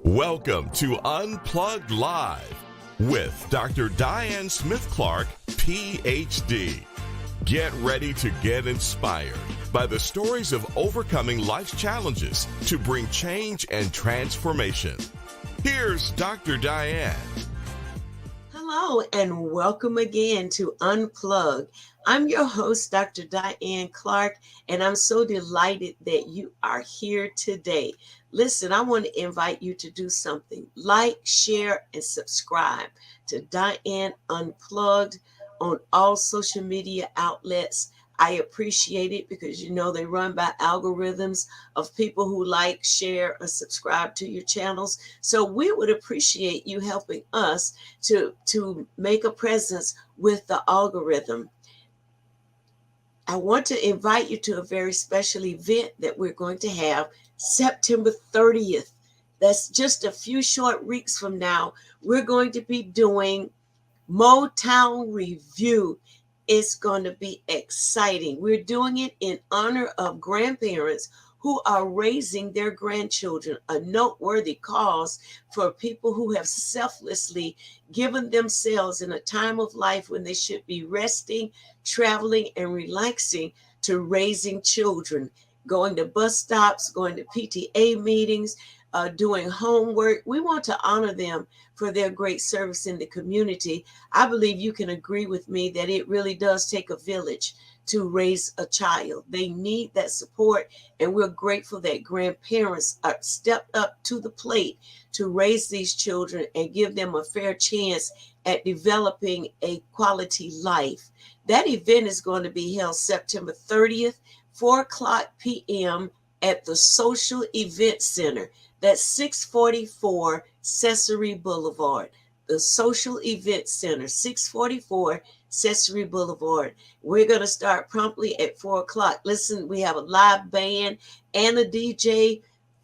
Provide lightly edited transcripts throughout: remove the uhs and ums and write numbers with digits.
Welcome to Unplugged Live with Dr. Diane Smith-Clark, PhD. Get ready to get inspired by the stories of overcoming life's challenges to bring change and transformation. Here's Dr. Diane. Hello and welcome again to Unplugged. I'm your host, Dr. Diane Clark, and I'm so delighted that you are here today. Listen, I want to invite you to do something. Like, share, and subscribe to Diane Unplugged on all social media outlets. I appreciate it because, they run by algorithms of people who like, share, or subscribe to your channels. So we would appreciate you helping us to make a presence with the algorithm. I want to invite you to a very special event that we're going to have September 30th. That's just a few short weeks from now. We're going to be doing Motown Review. It's going to be exciting. We're doing it in honor of grandparents who are raising their grandchildren, a noteworthy cause for people who have selflessly given themselves in a time of life when they should be resting, traveling, and relaxing to raising children, going to bus stops, going to PTA meetings, doing homework. We want to honor them for their great service in the community. I believe you can agree with me that it really does take a village to raise a child. They need that support, and we're grateful that grandparents are stepped up to the plate to raise these children and give them a fair chance at developing a quality life. That event is going to be held September 30th, 4:00 p.m. at the Social Event Center. That's 644 Cesare Boulevard. The Social Event Center, 644 Cesare Boulevard. We're going to start promptly at 4:00. Listen, we have a live band and a DJ,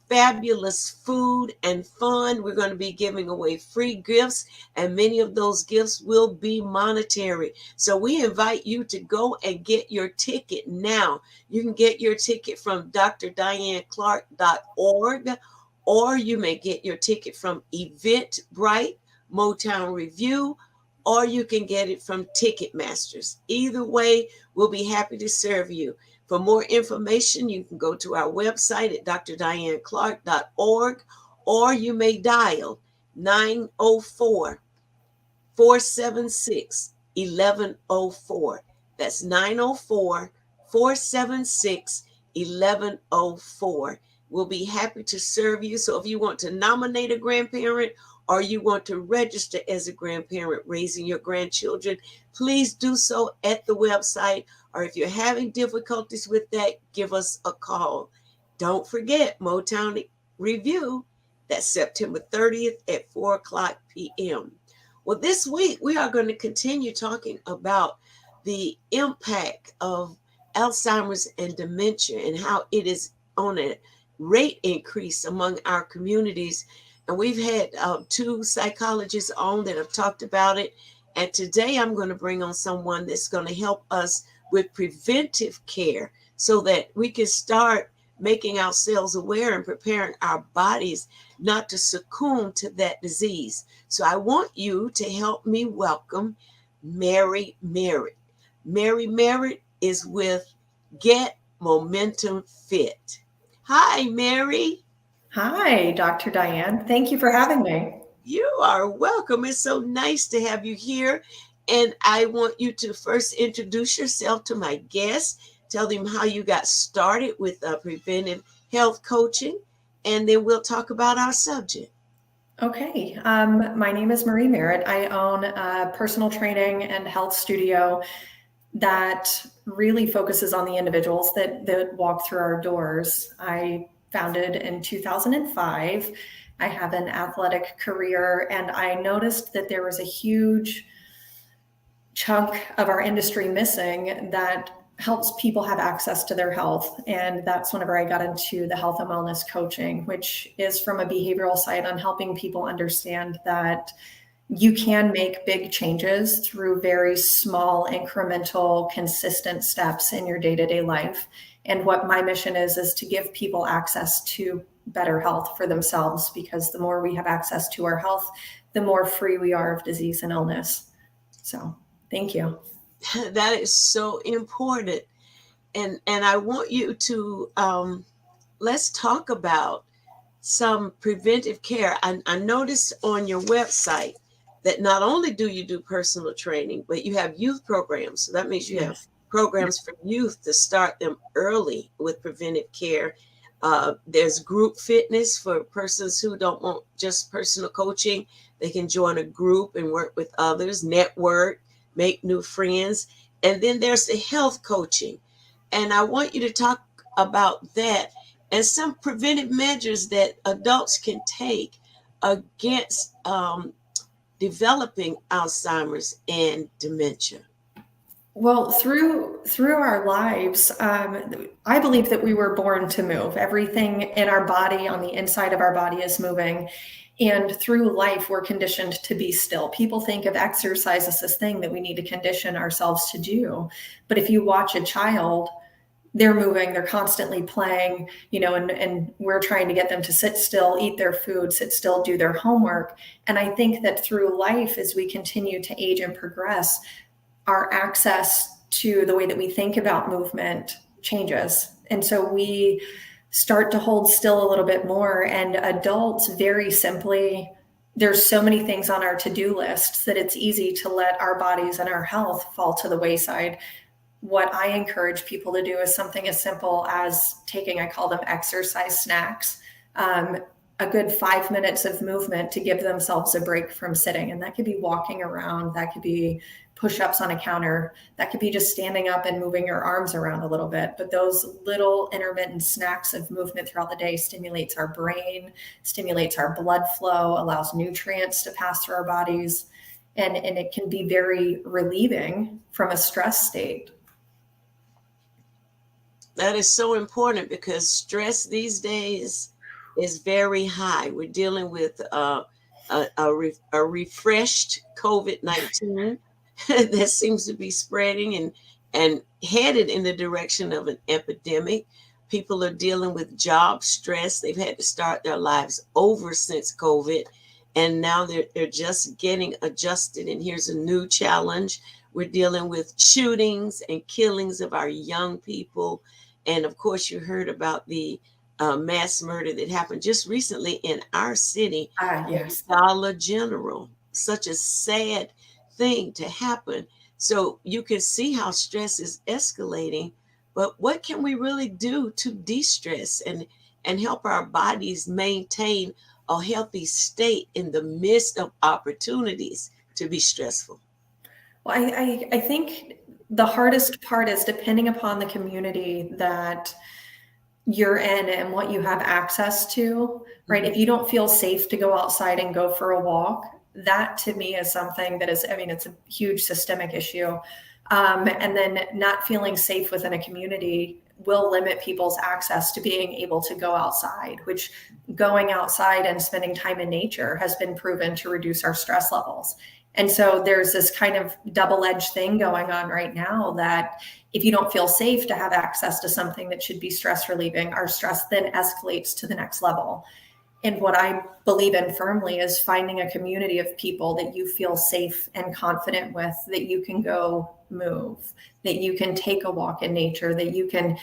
fabulous food and fun. We're going to be giving away free gifts, and many of those gifts will be monetary. So we invite you to go and get your ticket now. You can get your ticket from drdianeclark.org, or you may get your ticket from Eventbrite, Motown Review, or you can get it from Ticketmasters. Either way, we'll be happy to serve you. For more information, you can go to our website at drdianeclark.org, or you may dial 904-476-1104. That's 904-476-1104. We'll be happy to serve you. So if you want to nominate a grandparent, or you want to register as a grandparent raising your grandchildren, please do so at the website. Or if you're having difficulties with that, give us a call. Don't forget Motown Review. That's September 30th at 4:00 p.m. Well, this week we are going to continue talking about the impact of Alzheimer's and dementia and how it is on a rate increase among our communities. And we've had two psychologists on that have talked about it. And today I'm going to bring on someone that's going to help us with preventive care so that we can start making ourselves aware and preparing our bodies not to succumb to that disease. So I want you to help me welcome Mary Merritt. Mary Merritt is with Get Momentum Fit. Hi, Mary. Hi, Dr. Diane. Thank you for having me. You are welcome. It's so nice to have you here. And I want you to first introduce yourself to my guests, tell them how you got started with preventive health coaching, and then we'll talk about our subject. Okay. My name is Marie Merritt. I own a personal training and health studio that really focuses on the individuals that walk through our doors. I founded in 2005. I have an athletic career, and I noticed that there was a huge chunk of our industry missing that helps people have access to their health. And that's whenever I got into the health and wellness coaching, which is from a behavioral side on helping people understand that you can make big changes through very small, incremental, consistent steps in your day-to-day life. And what my mission is to give people access to better health for themselves, because the more we have access to our health, the more free we are of disease and illness. So thank you. That is so important. And I want you to let's talk about some preventive care. I noticed on your website that not only do you do personal training, but you have youth programs. So that means you have programs for youth to start them early with preventive care. There's group fitness for persons who don't want just personal coaching. They can join a group and work with others, network, make new friends. And then there's the health coaching. And I want you to talk about that and some preventive measures that adults can take against developing Alzheimer's and dementia. Well, through our lives, I believe that we were born to move. Everything in our body, on the inside of our body, is moving. And through life, we're conditioned to be still. People think of exercise as this thing that we need to condition ourselves to do. But if you watch a child, they're moving, they're constantly playing, and we're trying to get them to sit still, eat their food, sit still, do their homework. And I think that through life, as we continue to age and progress, our access to the way that we think about movement changes. And so we start to hold still a little bit more. And adults, very simply, there's so many things on our to-do lists that it's easy to let our bodies and our health fall to the wayside. What I encourage people to do is something as simple as taking, I call them exercise snacks, a good 5 minutes of movement to give themselves a break from sitting. And that could be walking around, that could be push-ups on a counter, that could be just standing up and moving your arms around a little bit. But those little intermittent snacks of movement throughout the day stimulates our brain, stimulates our blood flow, allows nutrients to pass through our bodies. And it can be very relieving from a stress state. That is so important because stress these days is very high. We're dealing with a refreshed COVID-19 that seems to be spreading and headed in the direction of an epidemic. People are dealing with job stress. They've had to start their lives over since COVID, and now they're just getting adjusted. And here's a new challenge. We're dealing with shootings and killings of our young people. And of course, you heard about the mass murder that happened just recently in our city, Yes. Dollar General. Such a sad thing to happen. So you can see how stress is escalating. But what can we really do to de-stress and help our bodies maintain a healthy state in the midst of opportunities to be stressful? Well, I think the hardest part is depending upon the community that you're in and what you have access to, right? Mm-hmm. If you don't feel safe to go outside and go for a walk, that to me is something that is, it's a huge systemic issue. And then not feeling safe within a community will limit people's access to being able to go outside, which going outside and spending time in nature has been proven to reduce our stress levels. And so there's this kind of double-edged thing going on right now that if you don't feel safe to have access to something that should be stress relieving, our stress then escalates to the next level. And what I believe in firmly is finding a community of people that you feel safe and confident with, that you can go move, that you can take a walk in nature, that you can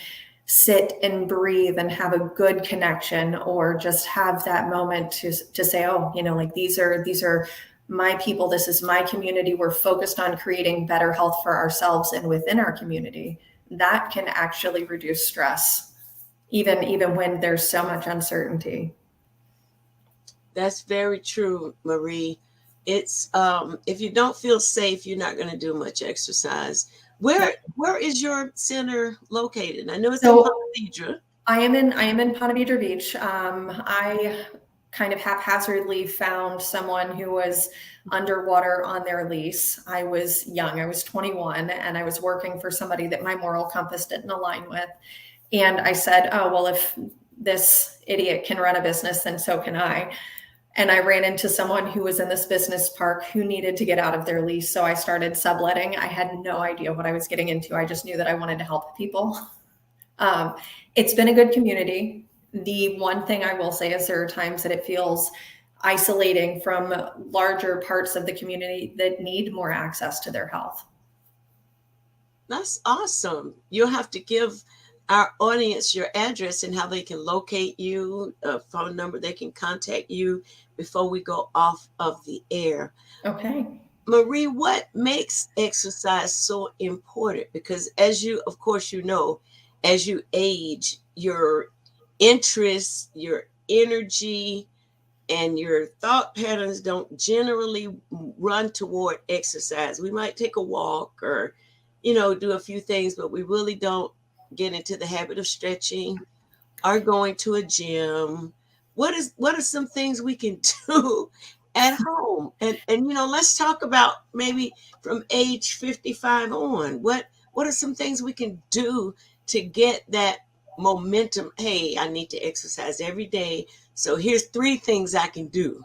sit and breathe and have a good connection, or just have that moment to say, oh, like these are my people, this is my community. We're focused on creating better health for ourselves and within our community. That can actually reduce stress, even when there's so much uncertainty. That's very true, Marie. It's if you don't feel safe, you're not going to do much exercise. Where is your center located? I know it's in Ponte Vedra. I am in Ponte Vedra Beach. I kind of haphazardly found someone who was underwater on their lease. I was young, I was 21, and I was working for somebody that my moral compass didn't align with. And I said, oh, well, if this idiot can run a business, then so can I. And I ran into someone who was in this business park who needed to get out of their lease. So I started subletting. I had no idea what I was getting into. I just knew that I wanted to help people. It's been a good community. The one thing I will say is there are times that it feels isolating from larger parts of the community that need more access to their health. That's awesome. You'll have to give our audience your address and how they can locate you, a phone number they can contact you before we go off of the air. Okay. Marie, what makes exercise so important? Because as you, of course, you know, as you age, your interests, your energy, and your thought patterns don't generally run toward exercise. We might take a walk or, do a few things, but we really don't get into the habit of stretching or going to a gym. What are some things we can do at home? And let's talk about maybe from age 55 on. What are some things we can do to get that momentum? Hey, I need to exercise every day. So here's 3 things I can do.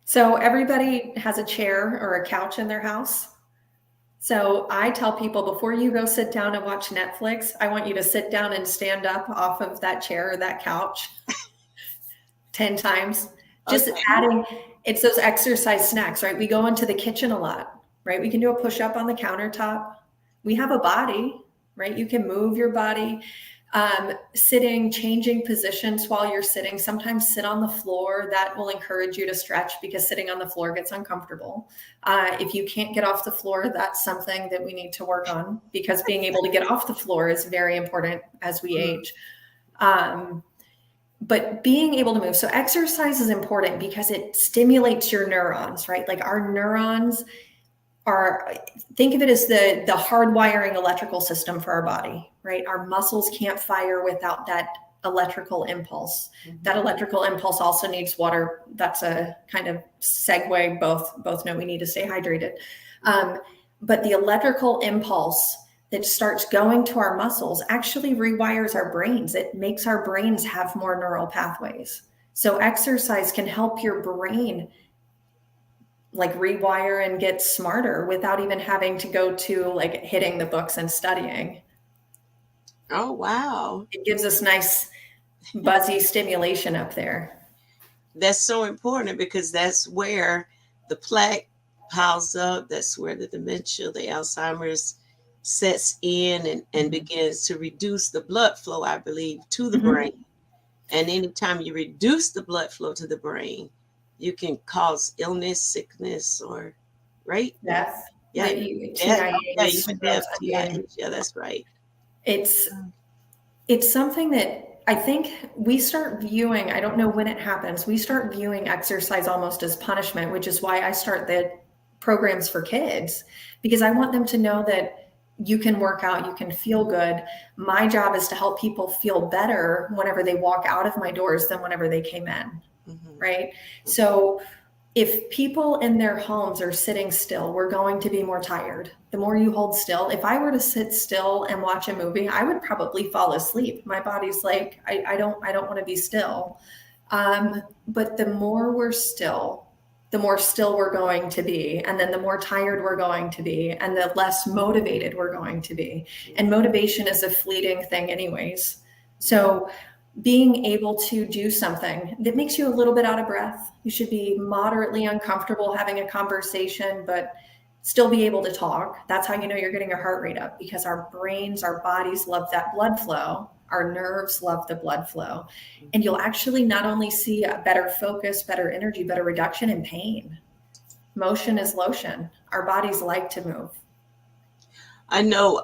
So everybody has a chair or a couch in their house. So I tell people, before you go sit down and watch Netflix, I want you to sit down and stand up off of that chair or that couch 10 times. Just adding, it's those exercise snacks, right? We go into the kitchen a lot, right? We can do a push-up on the countertop. We have a body, right? You can move your body. Sitting, changing positions while you're sitting. Sometimes sit on the floor. That will encourage you to stretch because sitting on the floor gets uncomfortable. If you can't get off the floor, that's something that we need to work on, because being able to get off the floor is very important as we age. But being able to move. So exercise is important because it stimulates your neurons, right? Like our neurons think of it as the hardwiring electrical system for our body, right? Our muscles can't fire without that electrical impulse. Mm-hmm. That electrical impulse also needs water. That's a kind of segue. Both know we need to stay hydrated. But the electrical impulse that starts going to our muscles actually rewires our brains. It makes our brains have more neural pathways. So exercise can help your brain like rewire and get smarter without even having to go to like hitting the books and studying. Oh, wow. It gives us nice buzzy stimulation up there. That's so important because that's where the plaque piles up. That's where the dementia, the Alzheimer's sets in and begins to reduce the blood flow, I believe, to the brain. And anytime you reduce the blood flow to the brain, you can cause illness, sickness, or right? Death. Yeah. Even death. Yeah, that's right. It's something that I think we start viewing, I don't know when it happens, we start viewing exercise almost as punishment, which is why I start the programs for kids, because I want them to know that you can work out, you can feel good. My job is to help people feel better whenever they walk out of my doors than whenever they came in. Right. So if people in their homes are sitting still, we're going to be more tired. The more you hold still, if I were to sit still and watch a movie, I would probably fall asleep. My body's like, I don't want to be still. But the more we're still, the more still we're going to be. And then the more tired we're going to be and the less motivated we're going to be. And motivation is a fleeting thing anyways. So being able to do something that makes you a little bit out of breath. You should be moderately uncomfortable having a conversation, but still be able to talk. That's how you know you're getting your heart rate up, because our brains, our bodies love that blood flow. Our nerves love the blood flow. And you'll actually not only see a better focus, better energy, better reduction in pain. Motion is lotion. Our bodies like to move. I know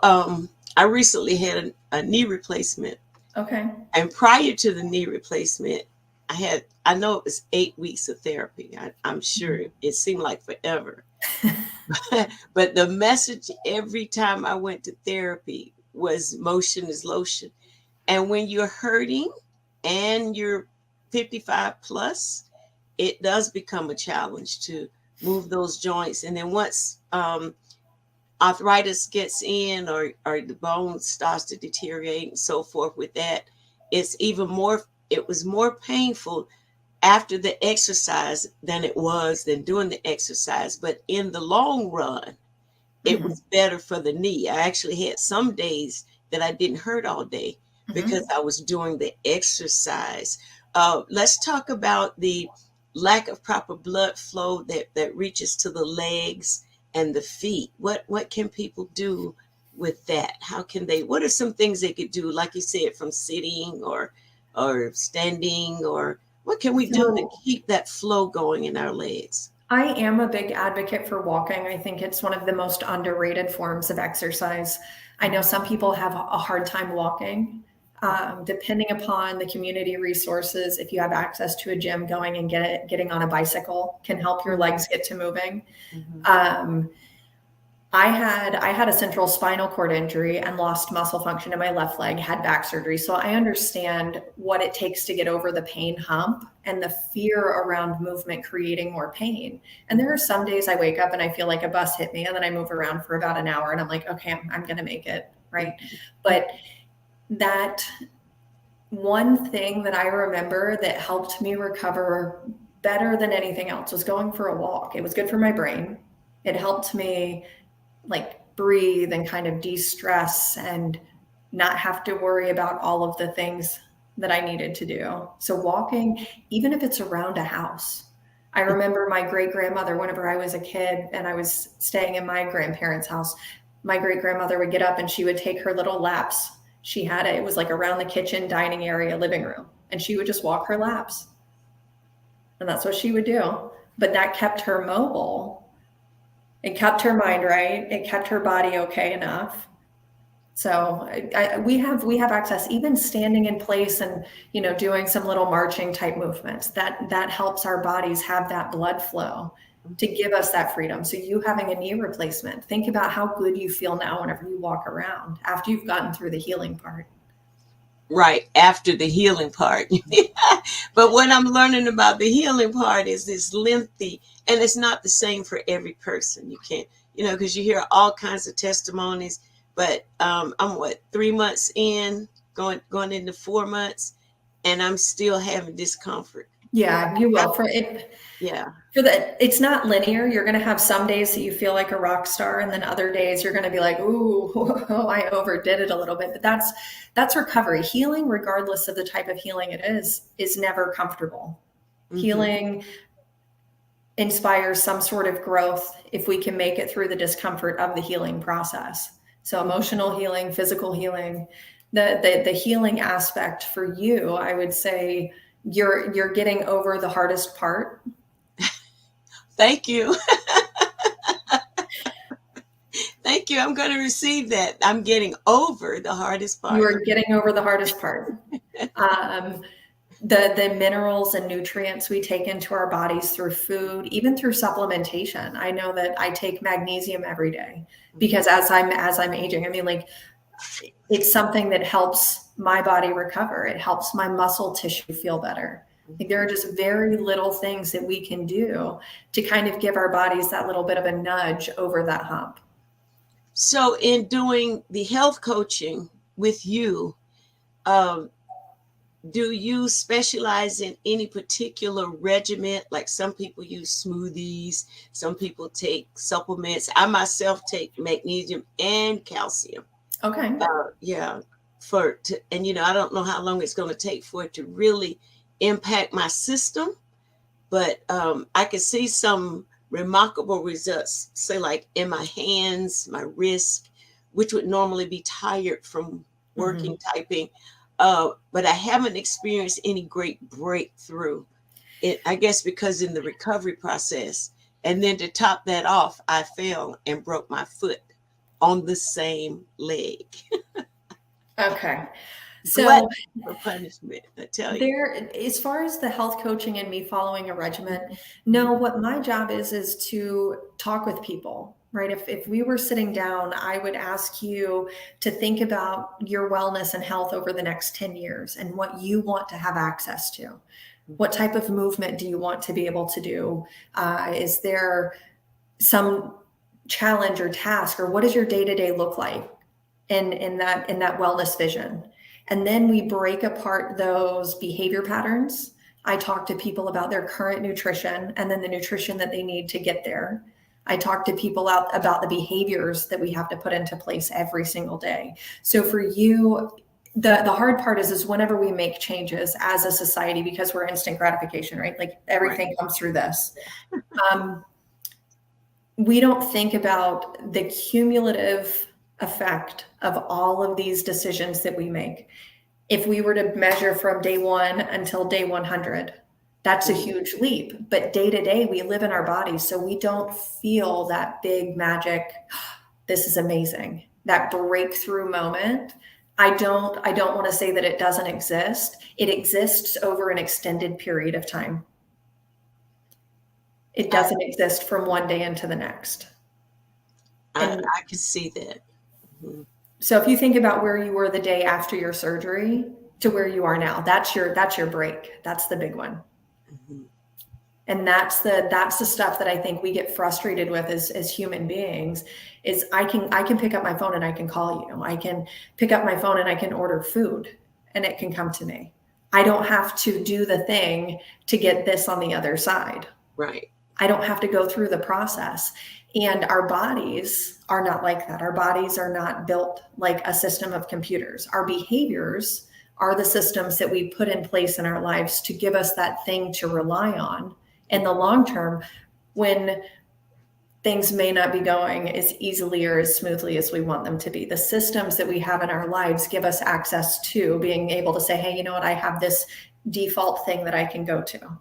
I recently had a knee replacement. Okay. And prior to the knee replacement, I know it was 8 weeks of therapy. I'm sure it seemed like forever. But the message every time I went to therapy was motion is lotion. And when you're hurting and you're 55 plus, it does become a challenge to move those joints. And then once arthritis gets in or the bone starts to deteriorate and so forth with that, it was more painful after the exercise than during the exercise. But in the long run, it was better for the knee. I actually had some days that I didn't hurt all day, because I was doing the exercise. Let's talk about the lack of proper blood flow that reaches to the legs and the feet. What can people do with that? How can they, what are some things they could do, like you said, from sitting or standing, or what can we do to keep that flow going in our legs? I am a big advocate for walking. I think it's one of the most underrated forms of exercise. I know some people have a hard time walking. Depending upon the community resources, if you have access to a gym, going and getting on a bicycle can help your legs get to moving. Mm-hmm. I had a central spinal cord injury and lost muscle function in my left leg, had back surgery. So I understand what it takes to get over the pain hump and the fear around movement creating more pain. And there are some days I wake up and I feel like a bus hit me, and then I move around for about an hour and I'm like, okay, I'm going to make it. Right. But that one thing that I remember that helped me recover better than anything else was going for a walk. It was good for my brain. It helped me like breathe and kind of de-stress and not have to worry about all of the things that I needed to do. So walking, even if it's around a house. I remember my great-grandmother, whenever I was a kid and I was staying in my grandparents' house, my great-grandmother would get up and she would take her little laps. She had it was like around the kitchen, dining area, living room, and she would just walk her laps. And that's what she would do. But that kept her mobile. It kept her mind right. It kept her body okay enough. So we have access, even standing in place and, doing some little marching type movements that helps our bodies have that blood flow to give us that freedom. So you having a knee replacement, think about how good you feel now whenever you walk around after you've gotten through the healing part. Right, after the healing part. But what I'm learning about the healing part is this lengthy, and it's not the same for every person. You can't, because you hear all kinds of testimonies, but I'm 3 months in, going into 4 months, and I'm still having discomfort. Yeah, you will. For it. Yeah. It's not linear. You're going to have some days that you feel like a rock star, and then other days you're going to be like, ooh, I overdid it a little bit. But that's recovery. Healing, regardless of the type of healing it is never comfortable. Mm-hmm. Healing inspires some sort of growth if we can make it through the discomfort of the healing process. So emotional healing, physical healing, the healing aspect for you, I would say you're getting over the hardest part. Thank you. Thank you. I'm going to receive that. I'm getting over the hardest part. You are getting over the hardest part. The minerals and nutrients we take into our bodies through food, even through supplementation. I know that I take magnesium every day because as I'm aging, it's something that helps my body recover. It helps my muscle tissue feel better. There are just very little things that we can do to kind of give our bodies that little bit of a nudge over that hump. So in doing the health coaching with you, do you specialize in any particular regimen? Like some people use smoothies, some people take supplements. I myself take magnesium and calcium. Okay. Yeah. I don't know how long it's going to take for it to really impact my system, but I can see some remarkable results, say like in my hands, my wrist, which would normally be tired from working, typing. But I haven't experienced any great breakthrough. I guess because in the recovery process, and then to top that off, I fell and broke my foot on the same leg. Okay. So for punishment, I tell you. As far as the health coaching and me following a regimen, no, what my job is to talk with people, right? If we were sitting down, I would ask you to think about your wellness and health over the next 10 years and what you want to have access to. What type of movement do you want to be able to do? Is there some challenge or task, or what does your day-to-day look like in that wellness vision? And then we break apart those behavior patterns. I talk to people about their current nutrition and then the nutrition that they need to get there. I talk to people about the behaviors that we have to put into place every single day. So for you, The hard part is whenever we make changes as a society, because we're instant gratification, right? Like everything comes through this. We don't think about the cumulative effect of all of these decisions that we make. If we were to measure from day 1 until day 100, that's a huge leap. But day to day, we live in our bodies, so we don't feel that big magic. This is amazing. That breakthrough moment. I don't want to say that it doesn't exist. It exists over an extended period of time. It doesn't exist from one day into the next. I can see that. Mm-hmm. So if you think about where you were the day after your surgery to where you are now, that's your break. That's the big one. Mm-hmm. And that's the stuff that I think we get frustrated with as human beings. Is I can pick up my phone and I can call you. I can pick up my phone and I can order food and it can come to me. I don't have to do the thing to get this on the other side. Right. I don't have to go through the process. And our bodies are not like that. Our bodies are not built like a system of computers. Our behaviors are the systems that we put in place in our lives to give us that thing to rely on in the long term, when things may not be going as easily or as smoothly as we want them to be. The systems that we have in our lives give us access to being able to say, hey, you know what, I have this default thing that I can go to.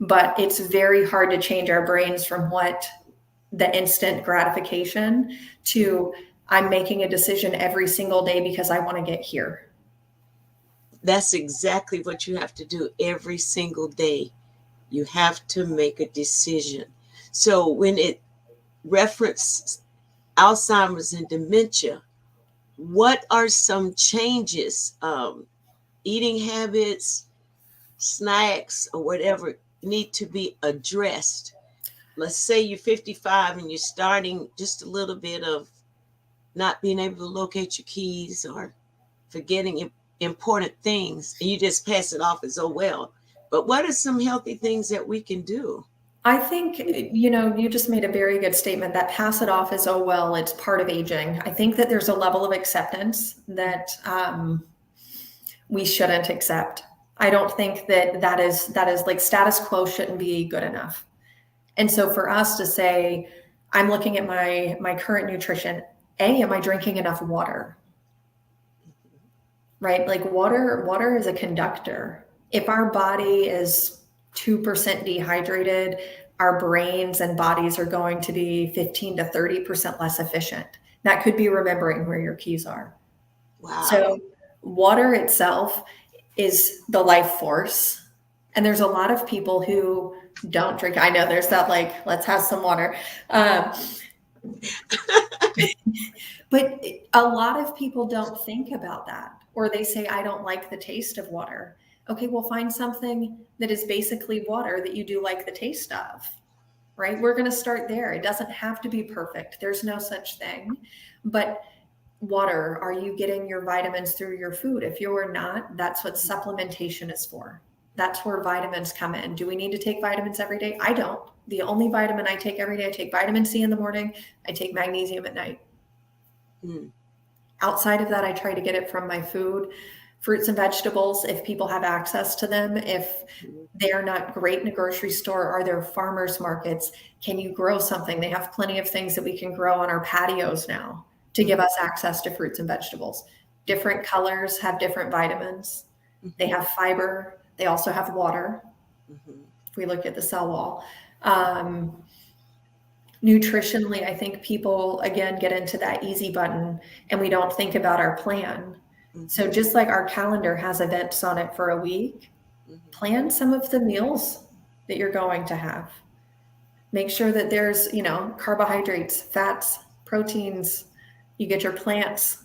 But it's very hard to change our brains from what the instant gratification to I'm making a decision every single day because I want to get here. That's exactly what you have to do every single day. You have to make a decision. So when it references Alzheimer's and dementia, what are some changes, eating habits, snacks, or whatever need to be addressed? Let's say you're 55 and you're starting just a little bit of not being able to locate your keys or forgetting important things, and you just pass it off as, oh, well. But what are some healthy things that we can do? I think, you just made a very good statement that pass it off as, oh, well, it's part of aging. I think that there's a level of acceptance that we shouldn't accept. I don't think that is like status quo shouldn't be good enough. And so for us to say, I'm looking at my current nutrition, am I drinking enough water? Right? Like water is a conductor. If our body is 2% dehydrated, our brains and bodies are going to be 15 to 30% less efficient. That could be remembering where your keys are. Wow. So water itself is the life force. And there's a lot of people who don't drink. I know there's that, like, let's have some water. But a lot of people don't think about that, or they say, I don't like the taste of water. Okay, well, find something that is basically water that you do like the taste of, right? We're going to start there. It doesn't have to be perfect. There's no such thing. But water, are you getting your vitamins through your food? If you're not, that's what supplementation is for. That's where vitamins come in. Do we need to take vitamins every day? I don't. The only vitamin I take every day, I take vitamin C in the morning. I take magnesium at night. Outside of that, I try to get it from my food. Fruits and vegetables, if people have access to them. If they're not great in a grocery store, are there farmers markets? Can you grow something? They have plenty of things that we can grow on our patios now to give us access to fruits and vegetables. Different colors have different vitamins. They have fiber. They also have water. If we look at the cell wall. Nutritionally, I think people, again, get into that easy button and we don't think about our plan. So just like our calendar has events on it for a week, plan some of the meals that you're going to have. Make sure that there's, carbohydrates, fats, proteins. You get your plants.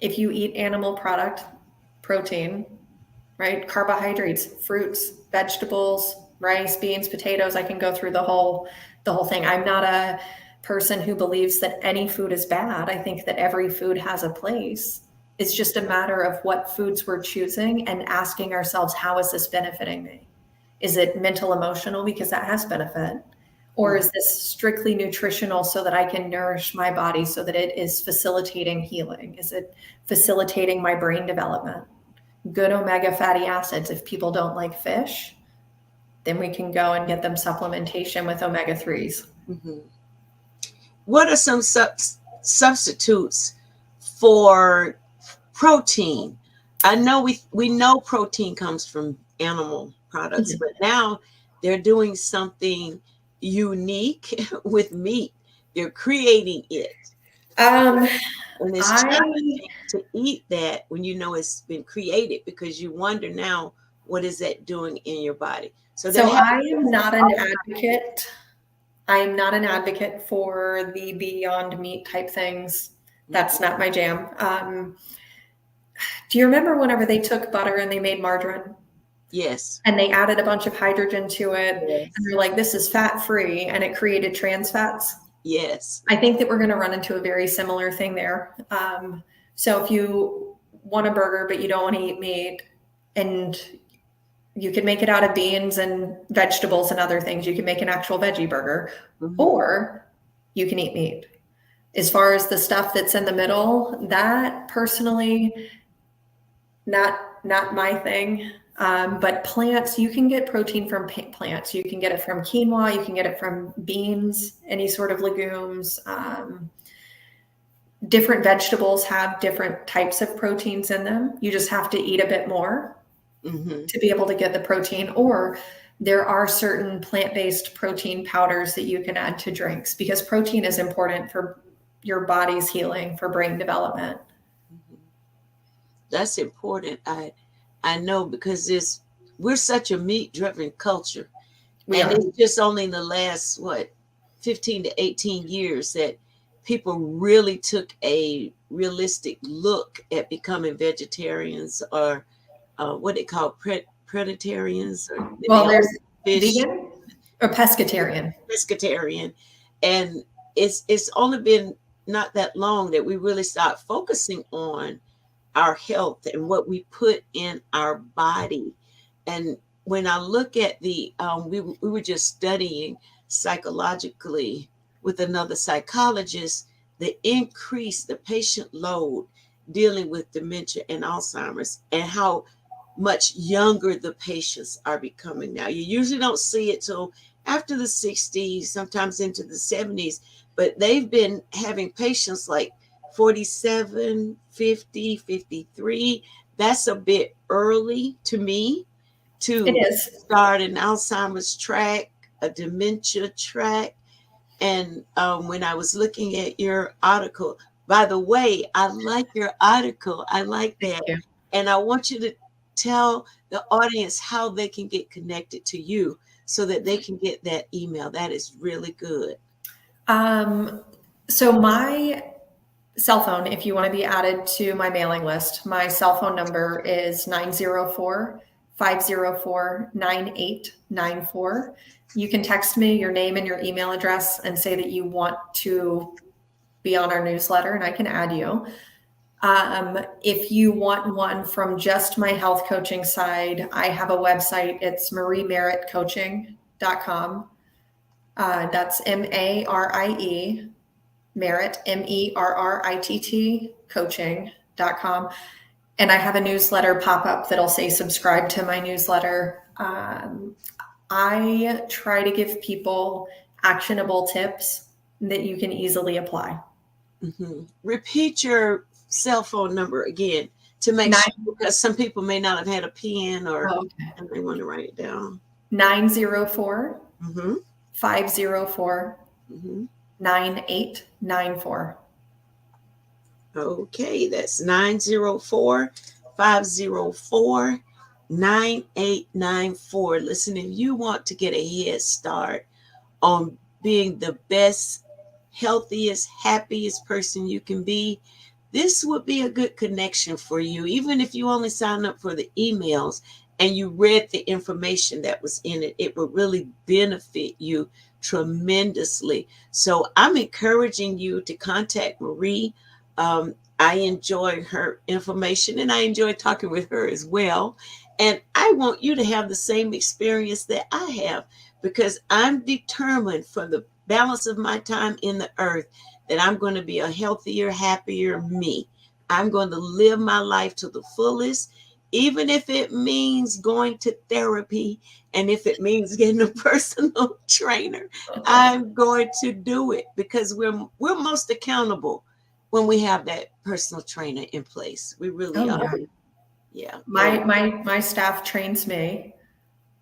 If you eat animal product, protein, right? Carbohydrates, fruits, vegetables, rice, beans, potatoes. I can go through the whole thing. I'm not a person who believes that any food is bad. I think that every food has a place. It's just a matter of what foods we're choosing and asking ourselves, how is this benefiting me? Is it mental, emotional? Because that has benefit. Or is this strictly nutritional so that I can nourish my body so that it is facilitating healing? Is it facilitating my brain development? Good omega fatty acids. If people don't like fish, then we can go and get them supplementation with omega-3s. Mm-hmm. What are some substitutes for protein? I know we know protein comes from animal products, but now they're doing something unique with meat. They're creating it. And it's challenging to eat that when you know it's been created, because you wonder now, what is that doing in your body? So I am not an advocate. I am not an advocate for the Beyond Meat type things. That's not my jam. Do you remember whenever they took butter and they made margarine? Yes. And they added a bunch of hydrogen to it. Yes. And they're like, this is fat free, and it created trans fats. Yes. I think that we're going to run into a very similar thing there. So if you want a burger, but you don't want to eat meat, and you can make it out of beans and vegetables and other things, you can make an actual veggie burger, or you can eat meat. As far as the stuff that's in the middle, that personally, not my thing. But plants, you can get protein from plants. You can get it from quinoa. You can get it from beans, any sort of legumes. Different vegetables have different types of proteins in them. You just have to eat a bit more to be able to get the protein. Or there are certain plant-based protein powders that you can add to drinks, because protein is important for your body's healing, for brain development. That's important. I know, because we're such a meat-driven culture. It's just only in the last, 15 to 18 years that people really took a realistic look at becoming vegetarians, or what they call preditarians. Well, there's vegan or pescatarian. Pescatarian. And it's only been not that long that we really start focusing on our health and what we put in our body. And when I look at we were just studying psychologically with another psychologist, the patient load dealing with dementia and Alzheimer's, and how much younger the patients are becoming now. You usually don't see it till after the 60s, sometimes into the 70s, but they've been having patients like 47, 50, 53. That's a bit early to me to start an Alzheimer's track, a dementia track. And when I was looking at your article, by the way, I like your article. I like that. And I want you to tell the audience how they can get connected to you so that they can get that email. That is really good. So my cell phone, if you want to be added to my mailing list, my cell phone number is 904-504-9894. You can text me your name and your email address and say that you want to be on our newsletter, and I can add you. If you want one from just my health coaching side, I have a website. It's mariemerrittcoaching.com. That's M-A-R-I-E, Merritt, M-E-R-R-I-T-T, coaching.com. And I have a newsletter pop up that'll say subscribe to my newsletter. I try to give people actionable tips that you can easily apply. Repeat your cell phone number again to make sure, because some people may not have had a pen or and they want to write it down. 904-504-9894. Okay, that's 904-504-9894. Listen, if you want to get a head start on being the best, healthiest, happiest person you can be, this would be a good connection for you. Even if you only sign up for the emails and you read the information that was in it, it would really benefit you tremendously. So I'm encouraging you to contact Marie. I enjoy her information, and I enjoy talking with her as well. And I want you to have the same experience that I have, because I'm determined for the balance of my time in the earth that I'm going to be a healthier, happier me. I'm going to live my life to the fullest, even if it means going to therapy and if it means getting a personal trainer. I'm going to do it because we're most accountable when we have that personal trainer in place. We really are. Yeah. My staff trains me.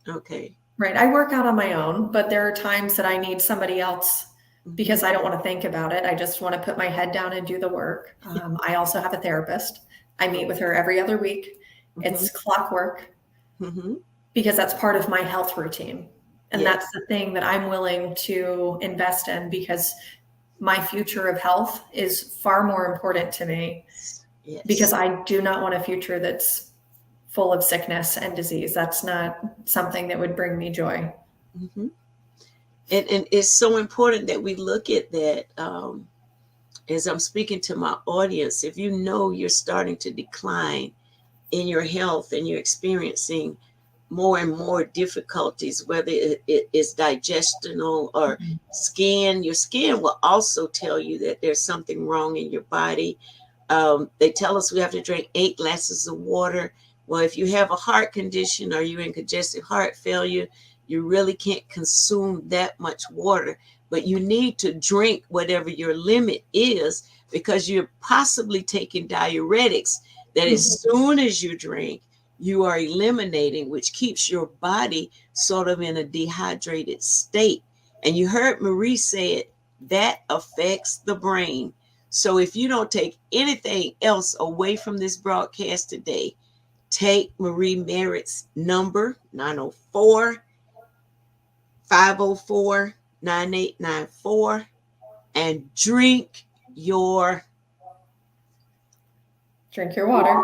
Okay. Right. I work out on my own, but there are times that I need somebody else because I don't want to think about it. I just want to put my head down and do the work. I also have a therapist. I meet with her every other week. It's clockwork because that's part of my health routine. And that's the thing that I'm willing to invest in because my future of health is far more important to me because I do not want a future that's full of sickness and disease. That's not something that would bring me joy. And it's so important that we look at that. As I'm speaking to my audience, if you know you're starting to decline in your health and you're experiencing more and more difficulties, whether it is digestional or skin, your skin will also tell you that there's something wrong in your body. They tell us we have to drink 8 glasses of water. Well, if you have a heart condition or you're in congestive heart failure, you really can't consume that much water, but you need to drink whatever your limit is because you're possibly taking diuretics that as soon as you drink, you are eliminating, which keeps your body sort of in a dehydrated state. And you heard Marie say it, that affects the brain. So if you don't take anything else away from this broadcast today, take Marie Merritt's number, 904-504-9894, and drink your water.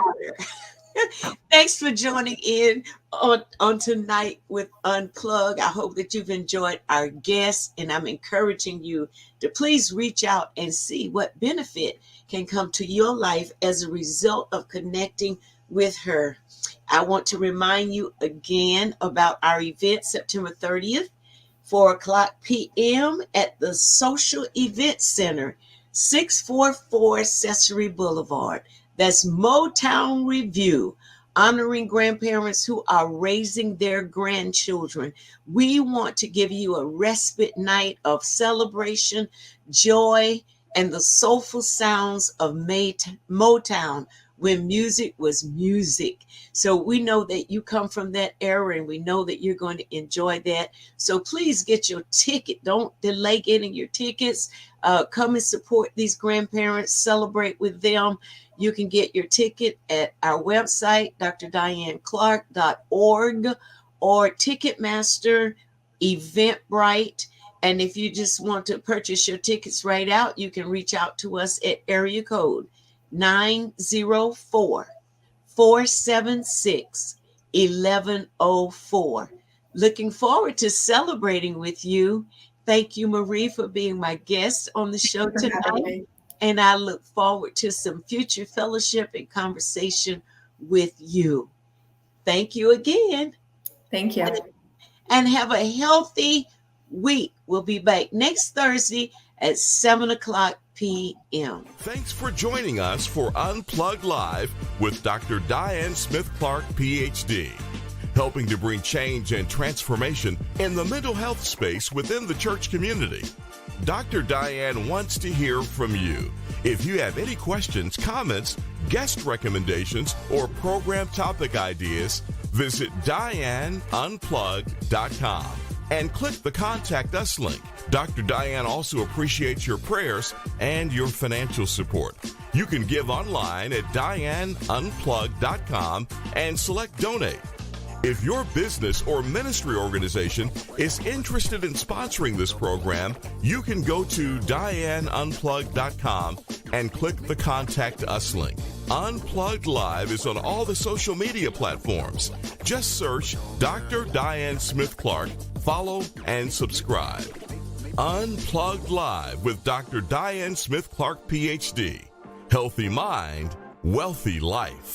Thanks for joining in on tonight with Unplug. I hope that you've enjoyed our guests, and I'm encouraging you to please reach out and see what benefit can come to your life as a result of connecting with her. I want to remind you again about our event September 30th, 4:00 p.m. at the Social Event Center, 644 Accessory Boulevard. That's Motown Review, honoring grandparents who are raising their grandchildren. We want to give you a respite night of celebration, joy, and the soulful sounds of Motown when music was music. So we know that you come from that era and we know that you're going to enjoy that. So please get your ticket. Don't delay getting your tickets. Come and support these grandparents, celebrate with them. You can get your ticket at our website, drdianeclark.org, or Ticketmaster, Eventbrite. And if you just want to purchase your tickets right out, you can reach out to us at area code 904-476-1104. Looking forward to celebrating with you. Thank you, Marie, for being my guest on the show tonight. And I look forward to some future fellowship and conversation with you. Thank you again. Thank you. And have a healthy week. We'll be back next Thursday at 7:00 p.m. Thanks for joining us for Unplugged Live with Dr. Diane Smith-Clark, PhD, helping to bring change and transformation in the mental health space within the church community. Dr. Diane wants to hear from you. If you have any questions, comments, guest recommendations, or program topic ideas, visit DianeUnplugged.com and click the Contact Us link. Dr. Diane also appreciates your prayers and your financial support. You can give online at DianeUnplugged.com and select Donate. If your business or ministry organization is interested in sponsoring this program, you can go to DianeUnplugged.com and click the Contact Us link. Unplugged Live is on all the social media platforms. Just search Dr. Diane Smith-Clark, follow, and subscribe. Unplugged Live with Dr. Diane Smith-Clark, PhD. Healthy mind, wealthy life.